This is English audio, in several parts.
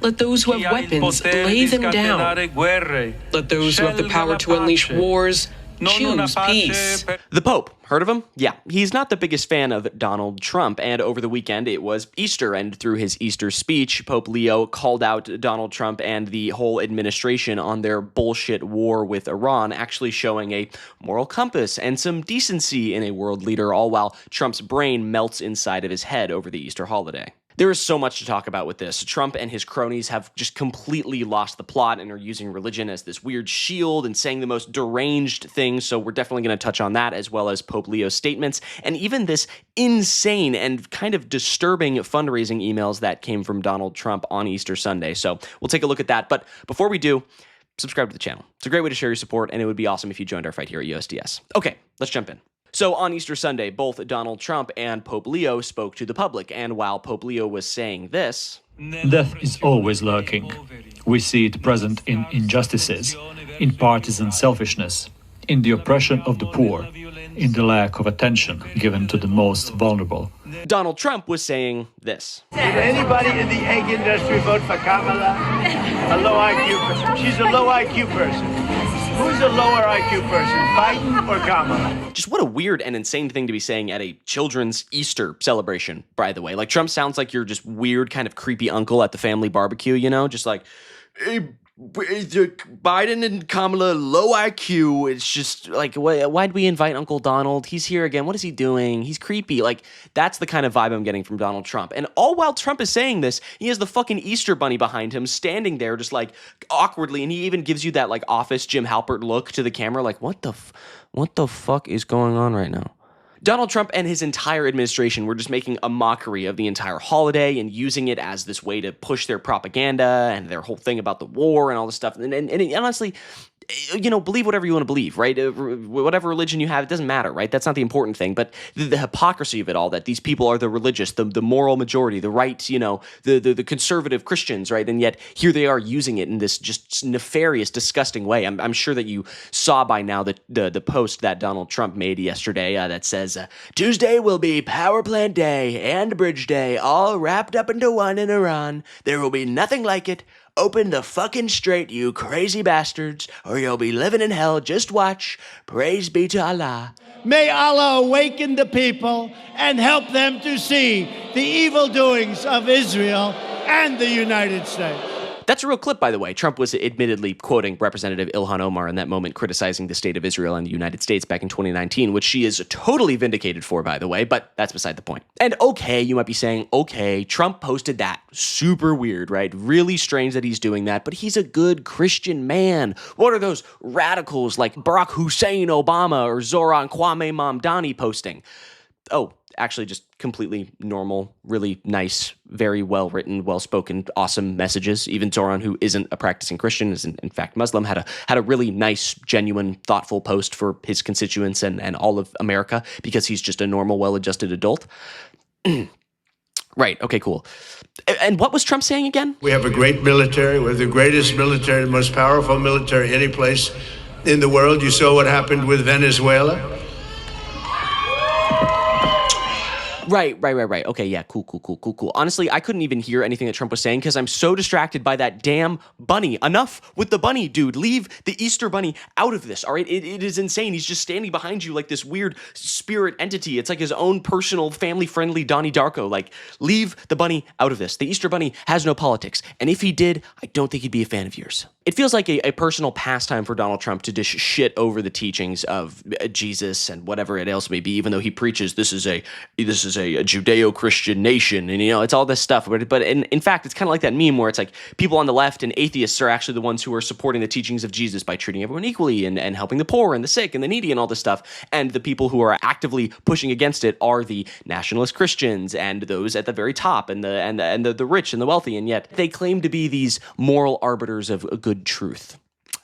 Let those who have weapons lay them down. Let those who have the power to unleash wars choose peace. The Pope, heard of him? Yeah, he's not the biggest fan of Donald Trump, and over the weekend it was Easter, and through his Easter speech, Pope Leo called out Donald Trump and the whole administration on their bullshit war with Iran, actually showing a moral compass and some decency in a world leader, all while Trump's brain melts inside of his head over the Easter holiday. There is so much to talk about with this. Trump and his cronies have just completely lost the plot and are using religion as this weird shield and saying the most deranged things, so we're definitely going to touch on that, as well as Pope Leo's statements, and even this insane and kind of disturbing fundraising emails that came from Donald Trump on Easter Sunday. So we'll take a look at that, but before we do, subscribe to the channel. It's a great way to share your support, and it would be awesome if you joined our fight here at USDS. Okay, let's jump in. So on Easter Sunday, both Donald Trump and Pope Leo spoke to the public, and while Pope Leo was saying this, "Death is always lurking. We see it present in injustices, in partisan selfishness, in the oppression of the poor, in the lack of attention given to the most vulnerable." Donald Trump was saying this. Did anybody in the egg industry vote for Kamala? A low IQ person. She's a low IQ person. Who's a lower IQ person, Biden or Kamala? Just what a weird and insane thing to be saying at a children's Easter celebration, by the way. Like, Trump sounds like your just weird, kind of creepy uncle at the family barbecue, you know? Just like, hey, Biden and Kamala, low IQ. It's just like, why'd we invite Uncle Donald? He's here again. What is he doing? He's creepy. Like, that's the kind of vibe I'm getting from Donald Trump. And all while Trump is saying this, he has the fucking Easter bunny behind him, standing there just like awkwardly. And he even gives you that like office Jim Halpert look to the camera. Like, what the fuck is going on right now? Donald Trump and his entire administration were just making a mockery of the entire holiday and using it as this way to push their propaganda and their whole thing about the war and all this stuff. And honestly, you know, believe whatever you want to believe, right? Whatever religion you have, it doesn't matter, right? That's not the important thing. But the hypocrisy of it all, that these people are the religious, the moral majority, the right, you know, the conservative Christians, right? And yet here they are using it in this just nefarious, disgusting way. I'm sure that you saw by now the post that Donald Trump made yesterday that says, Tuesday will be Power Plant Day and Bridge Day, all wrapped up into one in Iran. There will be nothing like it. Open the fucking straight, you crazy bastards, or you'll be living in hell. Just watch. Praise be to Allah. May Allah awaken the people and help them to see the evil doings of Israel and the United States. That's a real clip, by the way. Trump was admittedly quoting Representative Ilhan Omar in that moment, criticizing the state of Israel and the United States back in 2019, which she is totally vindicated for, by the way, but that's beside the point. And okay, you might be saying, okay, Trump posted that. Super weird, right? Really strange that he's doing that, but he's a good Christian man. What are those radicals like Barack Hussein Obama or Zoran Kwame Mamdani posting? Oh, actually just completely normal, really nice, very well-written, well-spoken, awesome messages. Even Zoran, who isn't a practicing Christian, is in fact Muslim, had a really nice, genuine, thoughtful post for his constituents and all of America, because he's just a normal, well-adjusted adult. Right, okay, cool. And what was Trump saying again? We have a great military. We have the greatest military, the most powerful military any place in the world. You saw what happened with Venezuela. Right. Okay, yeah, cool. Honestly, I couldn't even hear anything that Trump was saying because I'm so distracted by that damn bunny. Enough with the bunny, dude. Leave the Easter bunny out of this, all right? It is insane. He's just standing behind you like this weird spirit entity. It's like his own personal, family-friendly Donnie Darko. Like, leave the bunny out of this. The Easter bunny has no politics, and if he did, I don't think he'd be a fan of yours. It feels like a personal pastime for Donald Trump to dish shit over the teachings of Jesus and whatever it else may be, even though he preaches this is a Judeo-Christian nation, and you know, it's all this stuff. But in fact, it's kind of like that meme where it's like people on the left and atheists are actually the ones who are supporting the teachings of Jesus by treating everyone equally and helping the poor and the sick and the needy and all this stuff. And the people who are actively pushing against it are the nationalist Christians and those at the very top and the rich and the wealthy. And yet they claim to be these moral arbiters of a good truth.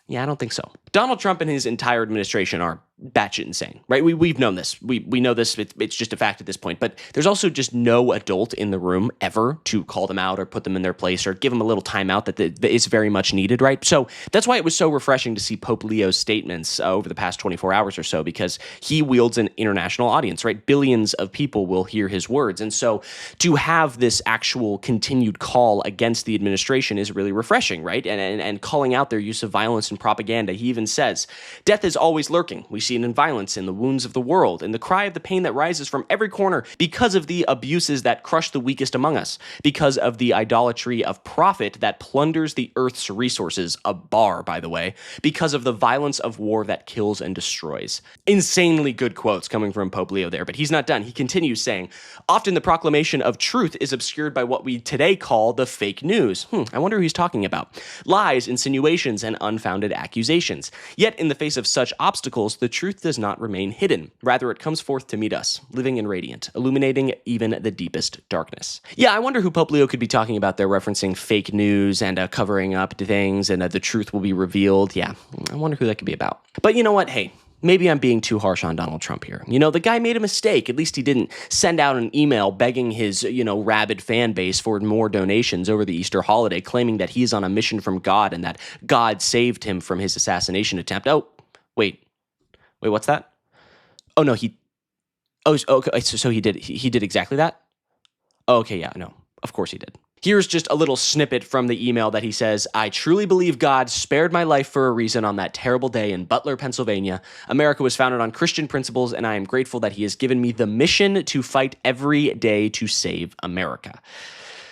Yeah, I don't think so. Donald Trump and his entire administration are batshit insane, right? We've known this. We know this. It's just a fact at this point. But there's also just no adult in the room ever to call them out or put them in their place or give them a little timeout that is very much needed, right? So that's why it was so refreshing to see Pope Leo's statements over the past 24 hours or so, because he wields an international audience, right? Billions of people will hear his words. And so to have this actual continued call against the administration is really refreshing, right? And calling out their use of violence and propaganda. He even says, death is always lurking. We see it in violence, in the wounds of the world, in the cry of the pain that rises from every corner because of the abuses that crush the weakest among us, because of the idolatry of profit that plunders the earth's resources, a bar, by the way, because of the violence of war that kills and destroys. Insanely good quotes coming from Pope Leo there, but he's not done. He continues saying, often the proclamation of truth is obscured by what we today call the fake news. I wonder who he's talking about. Lies, insinuations, and unfounded accusations. Yet in the face of such obstacles, the truth does not remain hidden. Rather, it comes forth to meet us, living and radiant, illuminating even the deepest darkness. Yeah, I wonder who Pope Leo could be talking about there, referencing fake news and covering up things and the truth will be revealed. Yeah, I wonder who that could be about. But you know what? Hey, maybe I'm being too harsh on Donald Trump here. You know, the guy made a mistake. At least he didn't send out an email begging his, rabid fan base for more donations over the Easter holiday, claiming that he's on a mission from God and that God saved him from his assassination attempt. Oh, wait, what's that? Oh, no, okay, so he did exactly that? Oh, okay, yeah, no, of course he did. Here's just a little snippet from the email that he says, I truly believe God spared my life for a reason on that terrible day in Butler, Pennsylvania. America was founded on Christian principles, and I am grateful that he has given me the mission to fight every day to save America.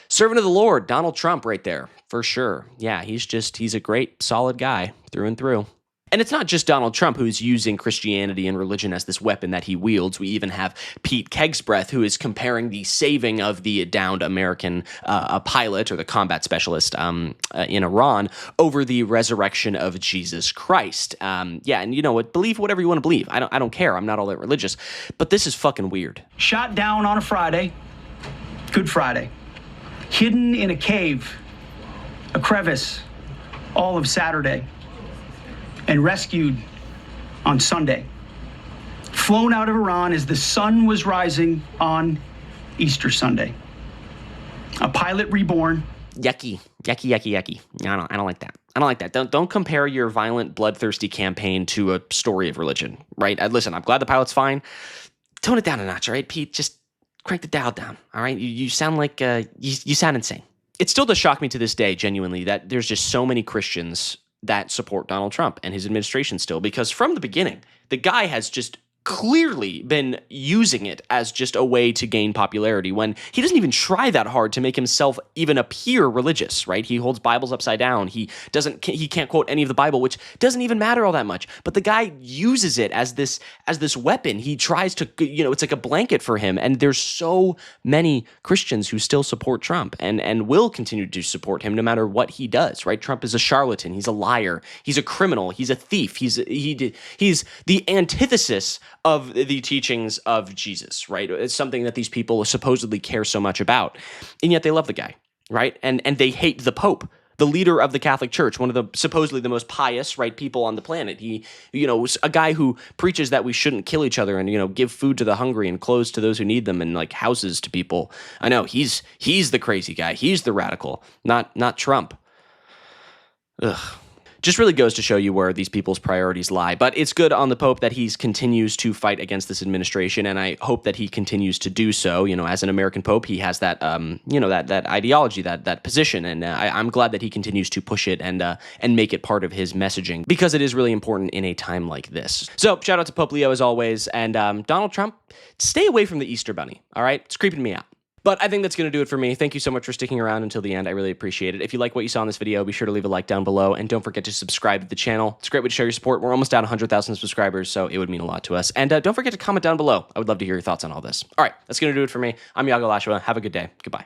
Servant of the Lord, Donald Trump right there, for sure. Yeah, he's a great, solid guy through and through. And it's not just Donald Trump who's using Christianity and religion as this weapon that he wields. We even have Pete Kegsbreath, who is comparing the saving of the downed American pilot or the combat specialist in Iran over the resurrection of Jesus Christ. And you know what? Believe whatever you want to believe. I don't care. I'm not all that religious. But this is fucking weird. Shot down on a Friday, Good Friday, hidden in a cave, a crevice, all of Saturday, and rescued on Sunday. Flown out of Iran as the sun was rising on Easter Sunday. A pilot reborn. Yucky. I don't like that. I don't like that. Don't compare your violent, bloodthirsty campaign to a story of religion, right? Listen, I'm glad the pilot's fine. Tone it down a notch, all right, Pete? Just crank the dial down, all right? You sound like, you sound insane. It still does shock me to this day, genuinely, that there's just so many Christians that support Donald Trump and his administration still, because from the beginning, the guy has just clearly been using it as just a way to gain popularity when he doesn't even try that hard to make himself even appear religious, right? He holds Bibles upside down. He can't quote any of the Bible, which doesn't even matter all that much. But the guy uses it as this weapon. He tries to, it's like a blanket for him. And there's so many Christians who still support Trump and will continue to support him no matter what he does, right? Trump is a charlatan. He's a liar. He's a criminal. He's a thief. He's the antithesis of the teachings of Jesus, right? It's something that these people supposedly care so much about, and yet they love the guy, right? And they hate the Pope, the leader of the Catholic Church, one of the supposedly the most pious, right, people on the planet. He, was a guy who preaches that we shouldn't kill each other and, give food to the hungry and clothes to those who need them and like houses to people. I know he's the crazy guy. He's the radical, not Trump. Ugh. Just really goes to show you where these people's priorities lie. But it's good on the Pope that he continues to fight against this administration, and I hope that he continues to do so. As an American Pope, he has that, that ideology, that position, and I'm glad that he continues to push it and make it part of his messaging, because it is really important in a time like this. So shout out to Pope Leo as always, and Donald Trump, stay away from the Easter Bunny, all right? It's creeping me out. But I think that's going to do it for me. Thank you so much for sticking around until the end. I really appreciate it. If you like what you saw in this video, be sure to leave a like down below. And don't forget to subscribe to the channel. It's a great way to show your support. We're almost at 100,000 subscribers, so it would mean a lot to us. And don't forget to comment down below. I would love to hear your thoughts on all this. All right, that's going to do it for me. I'm Iago Lashua. Have a good day. Goodbye.